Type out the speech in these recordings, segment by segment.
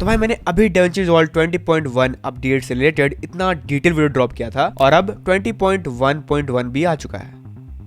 तो भाई मैंने अभी DaVinci Resolve 20.1 अपडेट से रिलेटेड इतना डिटेल वीडियो ड्रॉप किया था और अब 20.1.1 भी आ चुका है।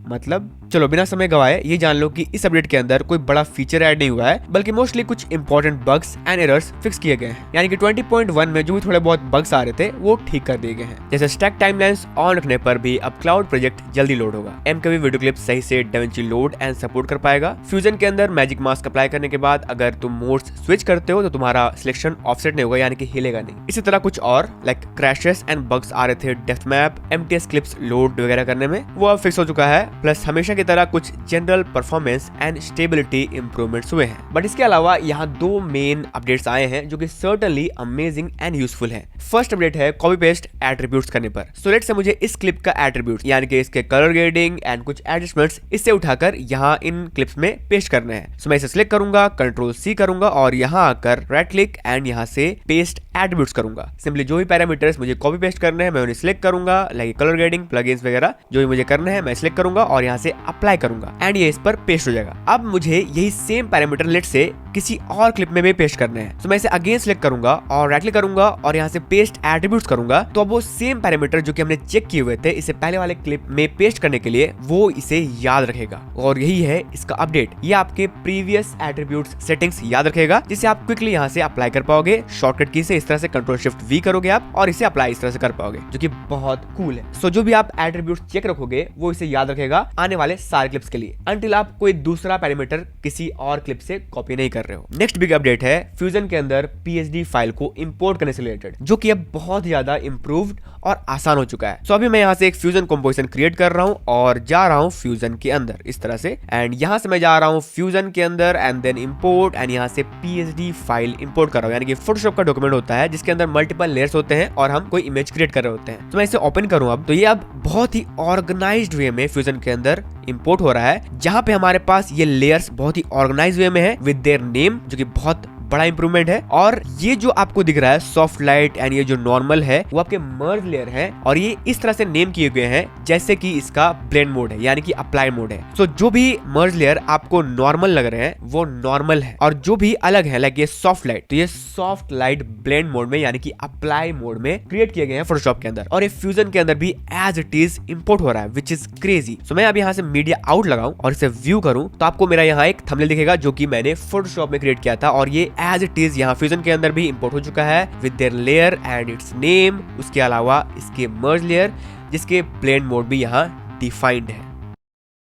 मतलब चलो बिना समय गवाए ये जान लो कि इस अपडेट के अंदर कोई बड़ा फीचर ऐड नहीं हुआ है, बल्कि मोस्टली कुछ important bugs and errors fix किए गए हैं। यानी कि 20.1 में जो भी थोड़े बहुत बग्स आ रहे थे वो ठीक कर दिए गए हैं। जैसे स्टैक टाइमलाइंस ऑन रखने पर भी अब क्लाउड प्रोजेक्ट जल्दी लोड होगा। MKV वीडियो क्लिप सही से DaVinci लोड एंड सपोर्ट कर पाएगा। फ्यूजन के अंदर मैजिक मास्क अप्लाई करने के बाद अगर तुम मोड्स स्विच करते हो तो तुम्हारा सिलेक्शन ऑफसेट नहीं होगा, यानी कि हिलेगा नहीं। इसी तरह कुछ और लाइक क्रैशेस एंड बग्स आ रहे थे depth map, MTS clips load वगैरह करने में, वो अब फिक्स हो चुका है। प्लस हमेशा की तरह कुछ general performance and stability improvements हुए हैं। बट इसके अलावा यहाँ दो मेन अपडेट्स आए हैं जो कि सर्टेनली अमेजिंग एंड यूजफुल हैं। फर्स्ट अपडेट है कॉपी पेस्ट एट्रीब्यूट्स करने पर। सो लेट्स से मुझे इस क्लिप का एट्रीब्यूट्स यानी कि इसके कलर ग्रेडिंग एंड कुछ एडजस्टमेंट्स इससे उठाकर यहाँ इन क्लिप्स में पेस्ट करने हैं। सो मैं इसे सिलेक्ट करूंगा, Ctrl+C करूंगा और यहाँ आकर राइट क्लिक एंड यहाँ से पेस्ट एट्रीब्यूट्स करूंगा। सिंपली जो भी पैरामीटर्स मुझे कॉपी पेस्ट करने हैं मैं उन्हें सिलेक्ट करूंगा, लाइक कलर ग्रेडिंग, प्लगइन्स वगैरह जो भी मुझे करने हैं मैं सिलेक्ट करूंगा और यहाँ से अप्लाई करूंगा एंड ये इस पर पेस्ट हो जाएगा। अब मुझे यही सेम पैरामीटर लेट से किसी और क्लिप में भी पेस्ट करने हैं। तो मैं इसे अगेन सिलेक्ट करूंगा और राइट क्लिक करूंगा और यहाँ से पेस्ट एट्रीब्यूट्स करूंगा। तो अब वो सेम पैरामीटर जो कि हमने चेक किए हुए थे इसे पहले वाले क्लिप में पेस्ट करने के लिए वो इसे याद रखेगा और यही है इसका अपडेट। ये आपके प्रीवियस एट्रीब्यूट्स सेटिंग्स याद रखेगा जिसे आप क्विकली यहाँ से अप्लाई कर पाओगे। शॉर्टकट की से इस तरह से Ctrl+Shift+V करोगे आप और इसे अप्लाई इस तरह से कर पाओगे, जो कि बहुत कूल है। सो जो भी आप एट्रीब्यूट्स चेक रखोगे वो इसे याद रखेगा आने वाले सारे क्लिप्स के लिए, अंटिल आप कोई दूसरा पैरामीटर किसी और क्लिप से कॉपी नहीं कर रहे हो। नेक्स्ट बिग अपडेट है फ्यूजन के अंदर PSD फाइल को इंपोर्ट करने से रिलेटेड, जो कि अब बहुत ज्यादा इंप्रूव्ड और आसान हो चुका है। सो अभी मैं यहाँ से एक फ्यूजन कंपोजिशन क्रिएट कर रहा हूँ और जा रहा हूँ फ्यूजन के अंदर इस तरह से, एंड यहाँ से मैं जा रहा हूँ फ्यूजन के अंदर एंड देन इंपोर्ट एंड यहाँ से PSD फाइल इंपोर्ट कर रहा हूँ। यानी कि फोटोशॉप का डॉक्यूमेंट होता है जिसके अंदर मल्टीपल लेयर्स होते हैं और हम कोई इमेज क्रिएट कर रहे होते हैं। तो मैं इसे ओपन करूँ अब, तो ये अब बहुत ही ऑर्गेनाइज्ड वे में फ्यूजन के अंदर इंपोर्ट हो रहा है, जहां पे हमारे पास ये लेयर्स बहुत ही ऑर्गेनाइज वे में है विद देयर नेम, जो कि बहुत बड़ा इंप्रूवमेंट है। और ये जो आपको दिख रहा है सॉफ्ट लाइट एंड ये जो नॉर्मल है वो आपके मर्ज लेयर है और ये इस तरह से नेम किए गए हैं जैसे कि इसका ब्लेंड मोड है यानी कि अप्लाई मोड है। सो जो भी मर्ज लेयर आपको नॉर्मल लग रहे हैं वो नॉर्मल है और जो भी अलग है लाइक ये सॉफ्ट लाइट, तो ये सॉफ्ट लाइट ब्लेंड मोड में यानी कि अप्लाई मोड में क्रिएट किए गए हैं फोटोशॉप के अंदर, और ये फ्यूजन के अंदर भी एज इट इज इंपोर्ट हो रहा है विच इज क्रेजी। सो मैं अब यहाँ से मीडिया आउट लगाऊं और इसे व्यू करूं तो आपको मेरा यहाँ एक थंबनेल दिखेगा जो कि मैंने फोटोशॉप में क्रिएट किया था और ये एज इट इज यहाँ फ्यूजन के अंदर भी इंपोर्ट हो चुका है with their layer and it's name. उसके अलावा इसके मर्ज लेयर जिसके ब्लेंड मोड भी यहाँ डिफाइंड है।